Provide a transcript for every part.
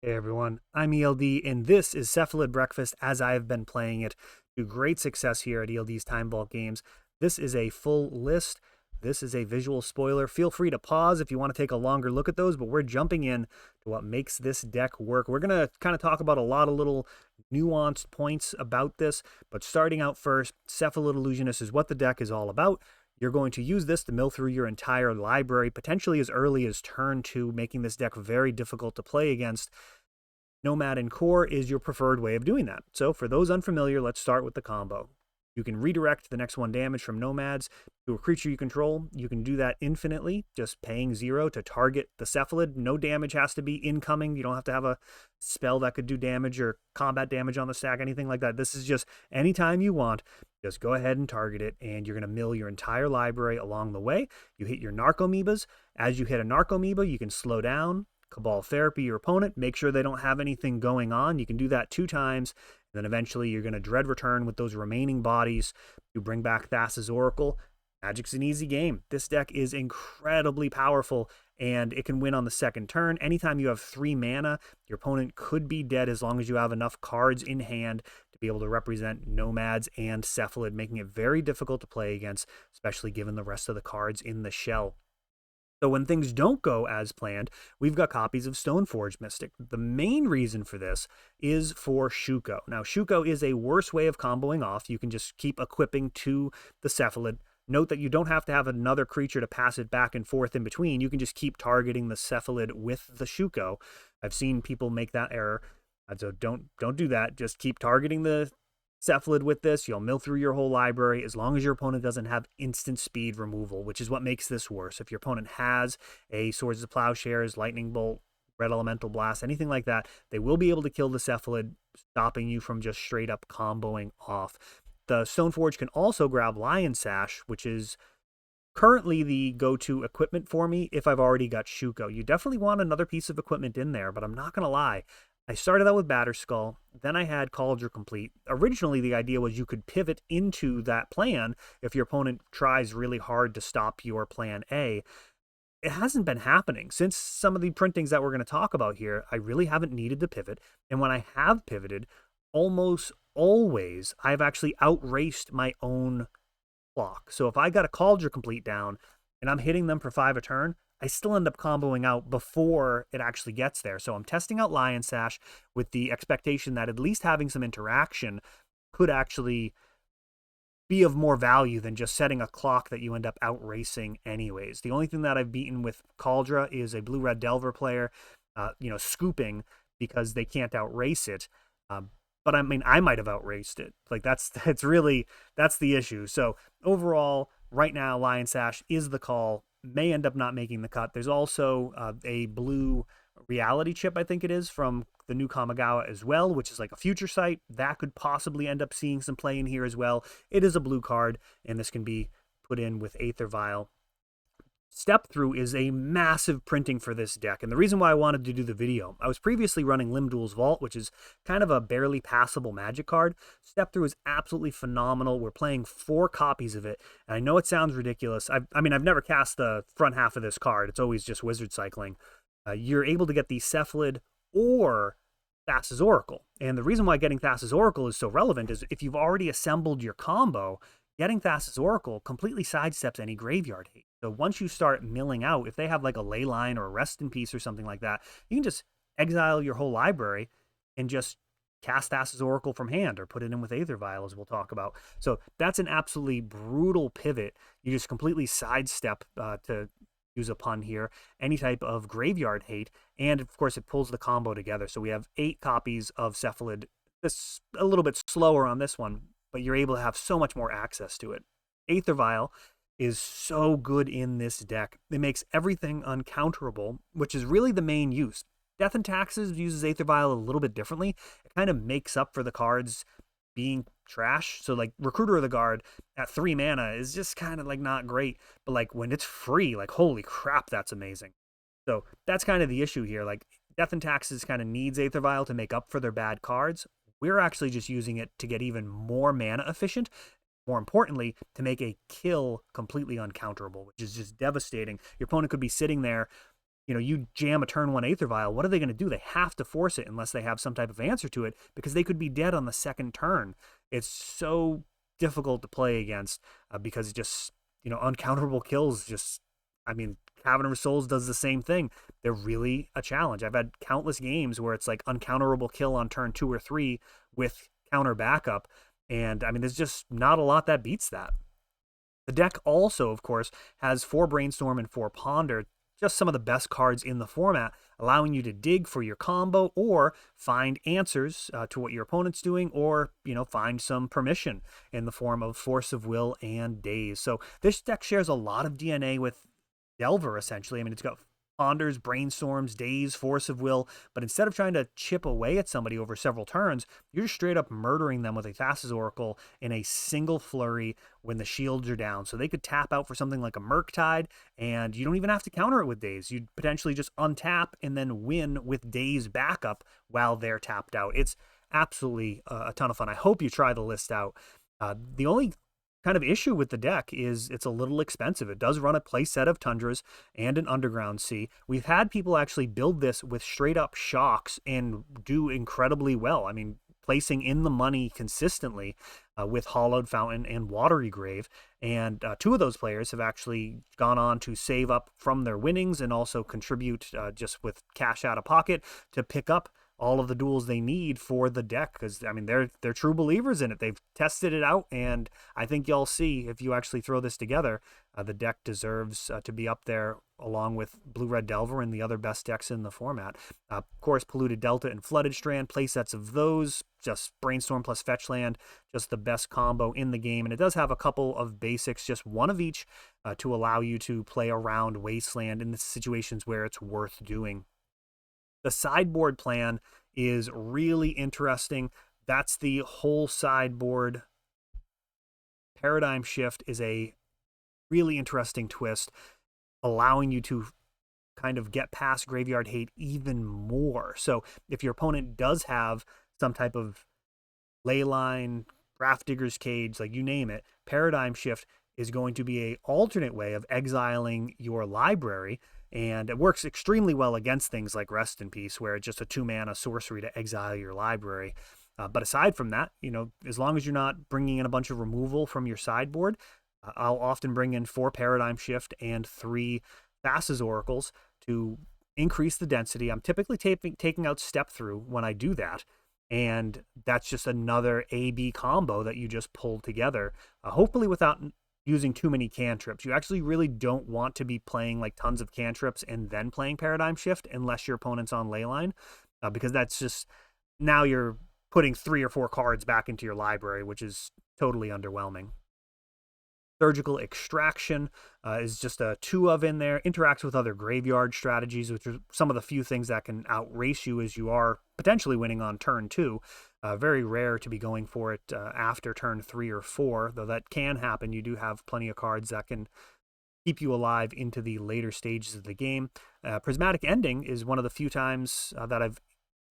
Hey everyone, I'm ELD, and this is Cephalid Breakfast as I have been playing it to great success here at ELD's Time Vault Games. This is a full list. This is a visual spoiler. Feel free to pause if you want to take a longer look at those, but we're jumping in to what makes this deck work. We're going to kind of talk about a lot of little nuanced points about this, but starting out first, Cephalid Illusionist is what the deck is all about. You're going to use this to mill through your entire library, potentially as early as turn 2, making this deck very difficult to play against. Nomad en-Kor is your preferred way of doing that. So for those unfamiliar, let's start with the combo. You can redirect the next 1 damage from Nomads to a creature you control. You can do that infinitely, just paying 0 to target the Cephalid. No damage has to be incoming. You don't have to have a spell that could do damage or combat damage on the stack, anything like that. This is just anytime you want, just go ahead and target it, and you're going to mill your entire library along the way. You hit your Narcomoebas. As you hit a Narcomoeba, you can slow down, Cabal Therapy your opponent, make sure they don't have anything going on. You can do that 2 times, and then eventually you're going to dread return with those remaining bodies to bring back Thassa's Oracle. Magic's an easy game. This deck is incredibly powerful, and it can win on the second turn. Anytime you have 3 mana, your opponent could be dead as long as you have enough cards in hand to be able to represent Nomads and Cephalid, making it very difficult to play against, especially given the rest of the cards in the shell. So when things don't go as planned, we've got copies of Stoneforge Mystic. The main reason for this is for Shuko. Now, Shuko is a worse way of comboing off. You can just keep equipping to the Cephalid. Note that you don't have to have another creature to pass it back and forth in between. You can just keep targeting the Cephalid with the Shuko. I've seen people make that error. So don't do that. Just keep targeting the Cephalid with this. You'll mill through your whole library as long as your opponent doesn't have instant speed removal, which is what makes this worse. If your opponent has a Swords of Plowshares, Lightning Bolt, Red Elemental Blast, anything like that, they will be able to kill the Cephalid, stopping you from just straight up comboing off. The Stoneforge can also grab Lion Sash, which is currently the go-to equipment for me if I've already got Shuko. You definitely want another piece of equipment in there, but I'm not going to lie. I started out with Batterskull, then I had Cauldron Complete. Originally, the idea was you could pivot into that plan if your opponent tries really hard to stop your plan A. It hasn't been happening. Since some of the printings that we're going to talk about here, I really haven't needed to pivot. And when I have pivoted, almost always, I've actually outraced my own clock. So if I got a Cauldron Complete down and I'm hitting them for 5 a turn, I still end up comboing out before it actually gets there. So I'm testing out Lion Sash with the expectation that at least having some interaction could actually be of more value than just setting a clock that you end up outracing anyways. The only thing that I've beaten with Cauldra is a blue-red Delver player, scooping because they can't outrace it. But I mean, I might have outraced it. Like that's the issue. So overall, right now, Lion Sash is the call. May end up not making the cut. There's also a blue reality chip, I think it is, from the new Kamigawa as well, which is like a future sight. That could possibly end up seeing some play in here as well. It is a blue card, and this can be put in with Aether Vial. Step Through is a massive printing for this deck, and the reason why I wanted to do the video, I was previously running Limdul's Vault, which is kind of a barely passable magic card. Step Through is absolutely phenomenal. We're playing 4 copies of it, and I know it sounds ridiculous. I mean, I've never cast the front half of this card. It's always just wizard cycling. You're able to get the Cephalid or Thassa's Oracle, and the reason why getting Thassa's Oracle is so relevant is if you've already assembled your combo, getting Thassa's Oracle completely sidesteps any graveyard hate. So once you start milling out, if they have like a Leyline or a Rest in Peace or something like that, you can just exile your whole library and just cast Thassa's Oracle from hand or put it in with Aether Vial, as we'll talk about. So that's an absolutely brutal pivot. You just completely sidestep, to use a pun here, any type of graveyard hate. And of course, it pulls the combo together. So we have 8 copies of Cephalid. This a little bit slower on this one, but you're able to have so much more access to it. Aether Vial is so good in this deck. It makes everything uncounterable, which is really the main use. Death and Taxes uses Aether Vial a little bit differently. It kind of makes up for the cards being trash. So like Recruiter of the Guard at 3 mana is just kind of like not great, but like when it's free, like holy crap, that's amazing. So that's kind of the issue here. Like Death and Taxes kind of needs Aether Vial to make up for their bad cards. We're actually just using it to get even more mana efficient. More importantly, to make a kill completely uncounterable, which is just devastating. Your opponent could be sitting there you jam a turn 1 Aether Vial, what are they going to do? They have to force it unless they have some type of answer to it, because they could be dead on the second turn. It's so difficult to play against because just, uncounterable kills just, I mean, Cavern of Souls does the same thing. They're really a challenge. I've had countless games where it's like uncounterable kill on turn 2 or 3 with counter backup. And I mean, there's just not a lot that beats that. The deck also, of course, has 4 Brainstorm and 4 Ponder, just some of the best cards in the format, allowing you to dig for your combo or find answers to what your opponent's doing, or, find some permission in the form of Force of Will and Daze. So this deck shares a lot of DNA with Delver, essentially. I mean, it's got Ponders, Brainstorms, Daze, Force of Will, but instead of trying to chip away at somebody over several turns, you're just straight up murdering them with a Thassa's Oracle in a single flurry when the shields are down. So they could tap out for something like a Murktide, and you don't even have to counter it with Daze. You'd potentially just untap and then win with Daze backup while they're tapped out. It's absolutely a ton of fun. I hope you try the list out. The only kind of issue with the deck is it's a little expensive. It does run a play set of Tundras and an Underground Sea. We've had people actually build this with straight up shocks and do incredibly well. I mean, placing in the money consistently with Hollowed Fountain and Watery Grave. And 2 of those players have actually gone on to save up from their winnings and also contribute just with cash out of pocket to pick up all of the duels they need for the deck, because I mean they're true believers in it. They've tested it out, and I think y'all see, if you actually throw this together, the deck deserves to be up there along with Blue-Red Delver and the other best decks in the format. Of course, Polluted Delta and Flooded Strand, playsets of those, just Brainstorm plus Fetchland, just the best combo in the game. And it does have a couple of basics, just one of each, to allow you to play around Wasteland in the situations where it's worth doing. The sideboard plan is really interesting. That's the whole sideboard. Paradigm Shift is a really interesting twist, allowing you to kind of get past Graveyard Hate even more. So if your opponent does have some type of Leyline, Grafdigger's Cage, like you name it, Paradigm Shift is going to be an alternate way of exiling your library. And it works extremely well against things like Rest in Peace, where it's just a 2-mana sorcery to exile your library. But aside from that, as long as you're not bringing in a bunch of removal from your sideboard, I'll often bring in 4 Paradigm Shift and 3 Thassa's Oracles to increase the density. I'm typically taking out Step Through when I do that. And that's just another A-B combo that you just pull together, hopefully without using too many cantrips. You actually really don't want to be playing like tons of cantrips and then playing Paradigm Shift unless your opponent's on Leyline, because that's just, now you're putting 3 or 4 cards back into your library, which is totally underwhelming. Surgical Extraction is just a 2 of in there, interacts with other graveyard strategies, which are some of the few things that can outrace you as you are potentially winning on turn 2. Very rare to be going for it after turn 3 or 4, though that can happen. You do have plenty of cards that can keep you alive into the later stages of the game. Prismatic Ending is one of the few times that I've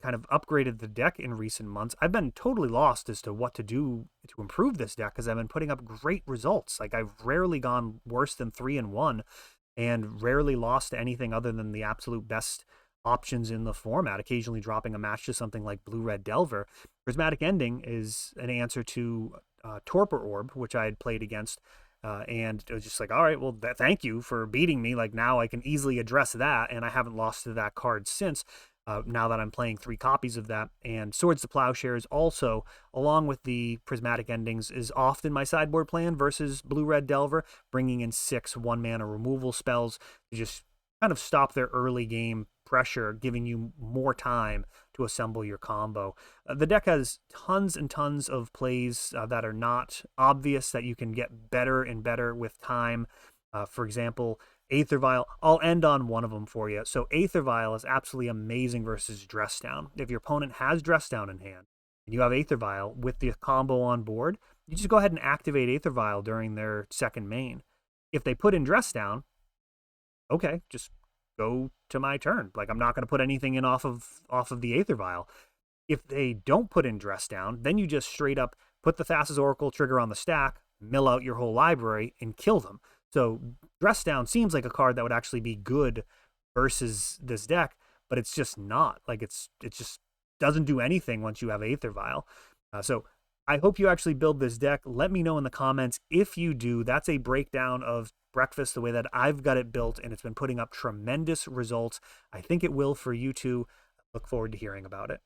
kind of upgraded the deck in recent months. I've been totally lost as to what to do to improve this deck, because I've been putting up great results. Like, I've rarely gone worse than 3-1 and rarely lost to anything other than the absolute best options in the format, occasionally dropping a match to something like Blue-Red Delver. Prismatic Ending is an answer to Torpor Orb, which I had played against, and it was just like, all right, well, thank you for beating me. Like, now I can easily address that, and I haven't lost to that card since. Now that I'm playing 3 copies of that. And Swords to Plowshares also, along with the Prismatic Endings, is often my sideboard plan versus Blue-Red Delver, bringing in 6 1-mana removal spells to just kind of stop their early game pressure, giving you more time to assemble your combo. The deck has tons and tons of plays that are not obvious, that you can get better and better with time. For example, Aether Vial, I'll end on one of them for you. So Aether Vial is absolutely amazing versus Dress Down. If your opponent has Dress Down in hand and you have Aether Vial with the combo on board, you just go ahead and activate Aether Vial during their second main. If they put in Dress Down, okay, just go to my turn. Like, I'm not going to put anything in off of the Aether Vial. If they don't put in Dress Down, then you just straight up put the Thassa's Oracle trigger on the stack, mill out your whole library, and kill them. So Dress Down seems like a card that would actually be good versus this deck, but it's just not. Like it just doesn't do anything once you have Aether Vial. So I hope you actually build this deck. Let me know in the comments if you do. That's a breakdown of Breakfast the way that I've got it built, and it's been putting up tremendous results. I think it will for you too. Look forward to hearing about it.